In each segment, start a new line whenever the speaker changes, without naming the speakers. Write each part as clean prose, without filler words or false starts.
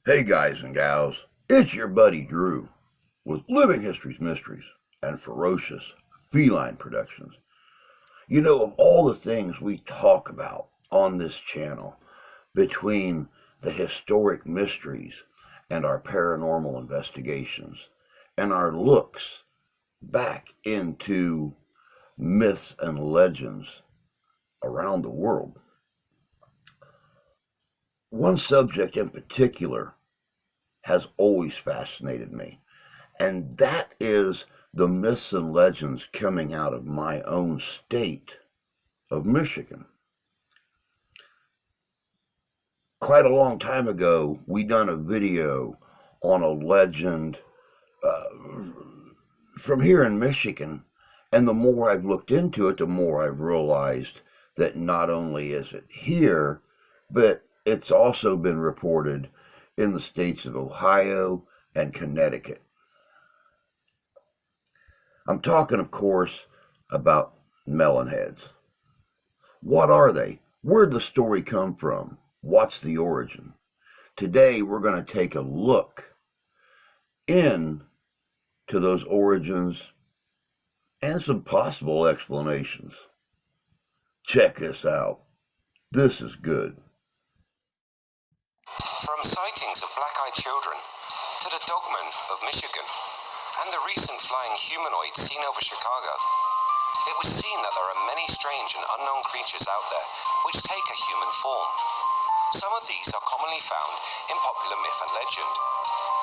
Hey guys and gals, it's your buddy Drew with Living History's Mysteries and Ferocious Feline Productions. You know, of all the things we talk about on this channel, between the historic mysteries and our paranormal investigations and our looks back into myths and legends around the world, one subject in particular has always fascinated me, and that is the myths and legends coming out of my own state of Michigan. Quite a long time ago, we done a video on a legend from here in Michigan, and the more I've looked into it, the more I've realized that not only is it here, but it's also been reported in the states of Ohio and Connecticut. I'm talking, of course, about Melon Heads. What are they? Where'd the story come from? What's the origin? Today, we're going to take a look into those origins and some possible explanations. Check this out. This is good.
From sightings of black-eyed children to the dogmen of Michigan and the recent flying humanoid seen over Chicago, it was seen that there are many strange and unknown creatures out there which take a human form. Some of these are commonly found in popular myth and legend.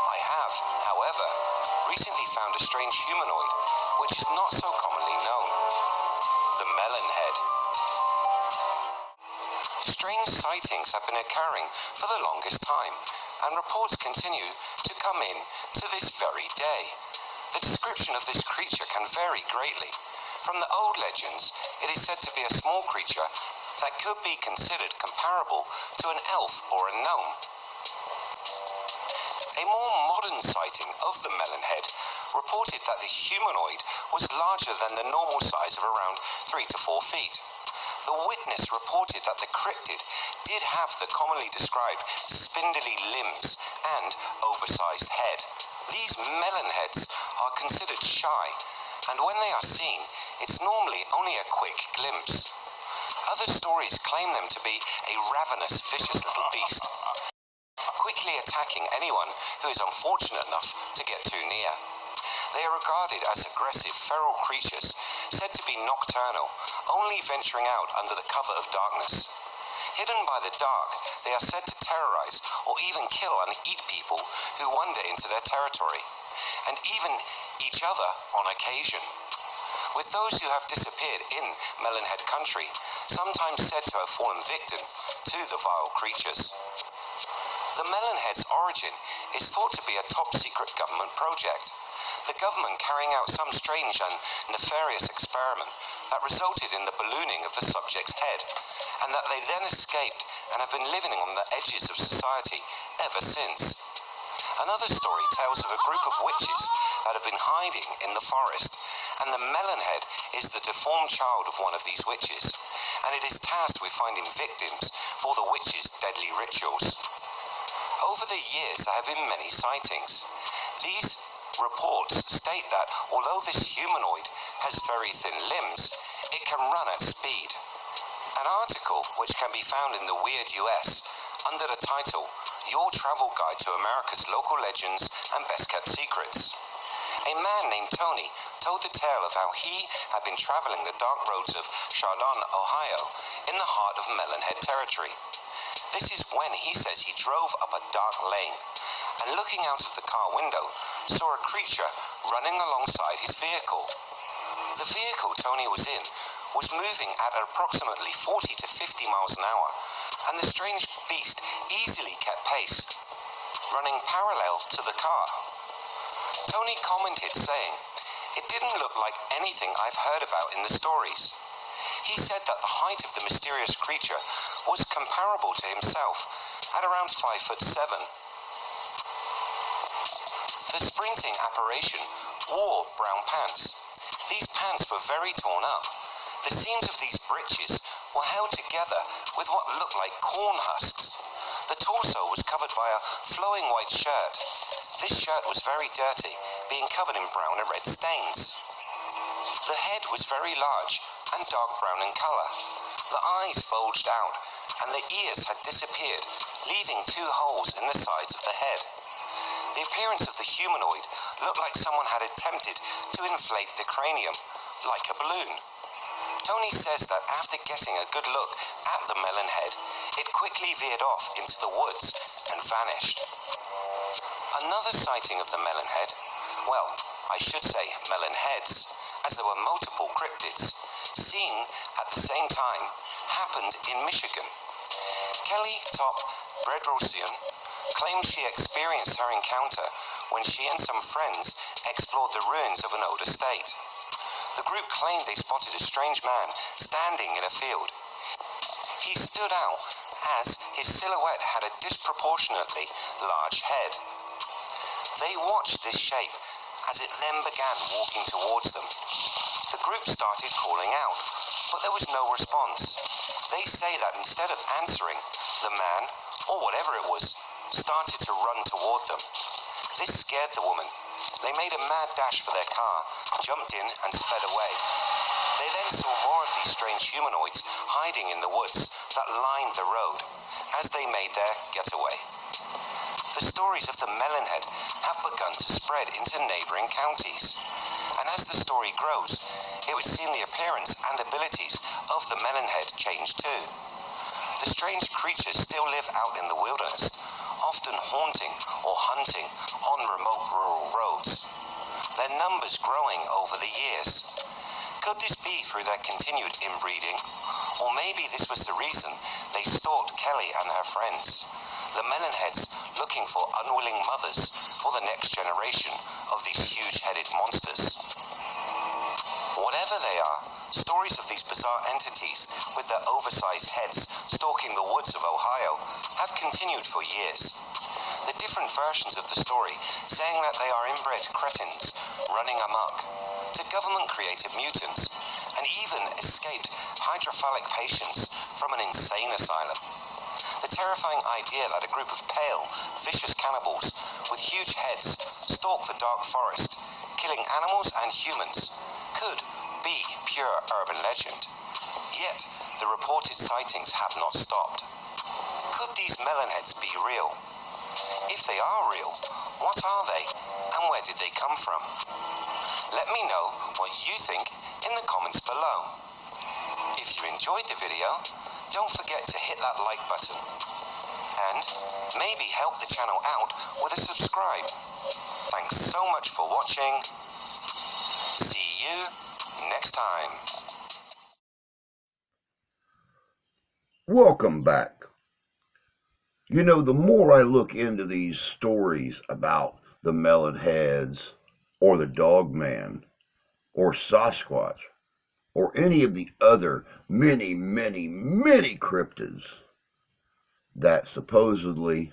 I have, however, recently found a strange humanoid which is not so commonly known: the Melon Head. Strange sightings have been occurring for the longest time, and reports continue to come in to this very day. The description of this creature can vary greatly. From the old legends, it is said to be a small creature that could be considered comparable to an elf or a gnome. A more modern sighting of the Melon Head reported that the humanoid was larger than the normal size of around 3 to 4 feet. The witness reported that the cryptid did have the commonly described spindly limbs and oversized head. These melon heads are considered shy, and when they are seen, it's normally only a quick glimpse. Other stories claim them to be a ravenous, vicious little beast, quickly attacking anyone who is unfortunate enough to get too near. They are regarded as aggressive, feral creatures, said to be nocturnal, only venturing out under the cover of darkness. Hidden by the dark, they are said to terrorize or even kill and eat people who wander into their territory, and even each other on occasion. With those who have disappeared in Melonhead country, sometimes said to have fallen victim to the vile creatures. The Melonhead's origin is thought to be a top-secret government project, the government carrying out some strange and nefarious experiment that resulted in the ballooning of the subject's head, and that they then escaped and have been living on the edges of society ever since. Another story tells of a group of witches that have been hiding in the forest, and the Melonhead is the deformed child of one of these witches, and it is tasked with finding victims for the witches' deadly rituals. Over the years, there have been many sightings. These reports state that although this humanoid has very thin limbs, it can run at speed. An article which can be found in the Weird US under the title "Your Travel Guide to America's Local Legends and Best Kept Secrets." A man named Tony told the tale of how he had been traveling the dark roads of Chardon, Ohio, in the heart of Melonhead territory. This is when he says he drove up a dark lane and, looking out of the car window, saw a creature running alongside his vehicle. The vehicle Tony was in was moving at approximately 40 to 50 miles an hour, and the strange beast easily kept pace, running parallel to the car. Tony commented, saying, "It didn't look like anything I've heard about in the stories." He said that the height of the mysterious creature was comparable to himself, at around 5'7". The sprinting apparition wore brown pants. These pants were very torn up. The seams of these breeches were held together with what looked like corn husks. The torso was covered by a flowing white shirt. This shirt was very dirty, being covered in brown and red stains. The head was very large and dark brown in colour. The eyes bulged out, and the ears had disappeared, leaving 2 holes in the sides of the head. The appearance of the humanoid looked like someone had attempted to inflate the cranium, like a balloon. Tony says that after getting a good look at the melon head, it quickly veered off into the woods and vanished. Another sighting of the melon head, well, I should say melon heads, as there were multiple cryptids, seen at the same time, happened in Michigan. Kelly Top Bedrosian claims she experienced her encounter when she and some friends explored the ruins of an old estate. The group claimed they spotted a strange man standing in a field. He stood out as his silhouette had a disproportionately large head. They watched this shape as it then began walking towards them. The group started calling out, but there was no response. They say that instead of answering, the man, or whatever it was, started to run toward them. This scared the woman. They made a mad dash for their car, jumped in and sped away. They then saw more of these strange humanoids hiding in the woods that lined the road as they made their getaway. The stories of the melonhead have begun to spread into neighboring counties. And as the story grows, it would seem the appearance and abilities of the melonhead change too. The strange creatures still live out in the wilderness, often haunting or hunting on remote rural roads, their numbers growing over the years. Could this be through their continued inbreeding? Or maybe this was the reason they stalked Kelly and her friends, the melonheads looking for unwilling mothers for the next generation of these huge-headed monsters. Whatever they are, stories of these bizarre entities with their oversized heads stalking the woods of Ohio have continued for years. The different versions of the story saying that they are inbred cretins running amok, to government-created mutants, and even escaped hydrophilic patients from an insane asylum. The terrifying idea that a group of pale, vicious cannibals with huge heads stalk the dark forest, killing animals and humans, could be pure urban legend. Yet, the reported sightings have not stopped. Could these melonheads be real? If they are real, what are they, and where did they come from? Let me know what you think in the comments below. If you enjoyed the video, don't forget to hit that like button, and maybe help the channel out with a subscribe. Thanks so much for watching. See you next time.
Welcome back. You know, the more I look into these stories about the melon heads, or the dog man, or Sasquatch, or any of the other many cryptids that supposedly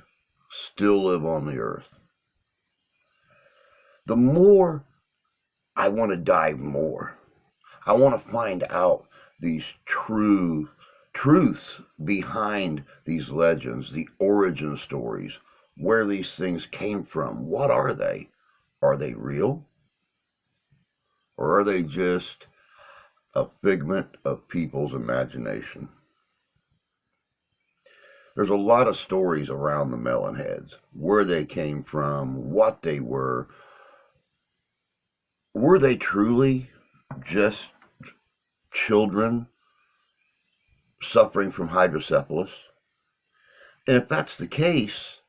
still live on the earth, the more I want to dive more. I want to find out these truths behind these legends, the origin stories, where these things came from. What are they? Are they real? Or are they just a figment of people's imagination? There's a lot of stories around the melon heads, where they came from, what they were. Were they truly just children suffering from hydrocephalus? And if that's the case,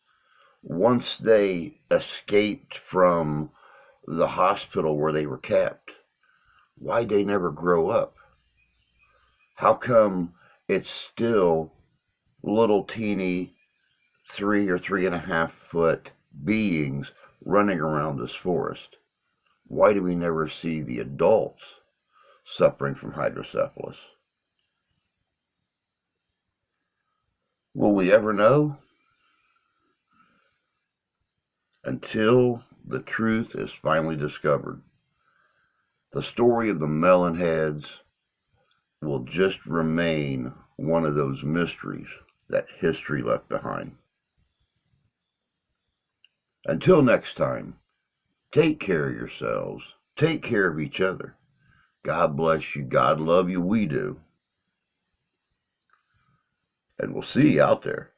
once they escaped from the hospital where they were kept, why'd they never grow up? How come it's still little teeny 3 or 3.5 foot beings running around this forest? Why do we never see the adults suffering from hydrocephalus? Will we ever know? Until the truth is finally discovered. The story of the melon heads, will just remain one of those mysteries that history left behind. Until next time, take care of yourselves. Take care of each other. God bless you. God love you. We do. And we'll see you out there.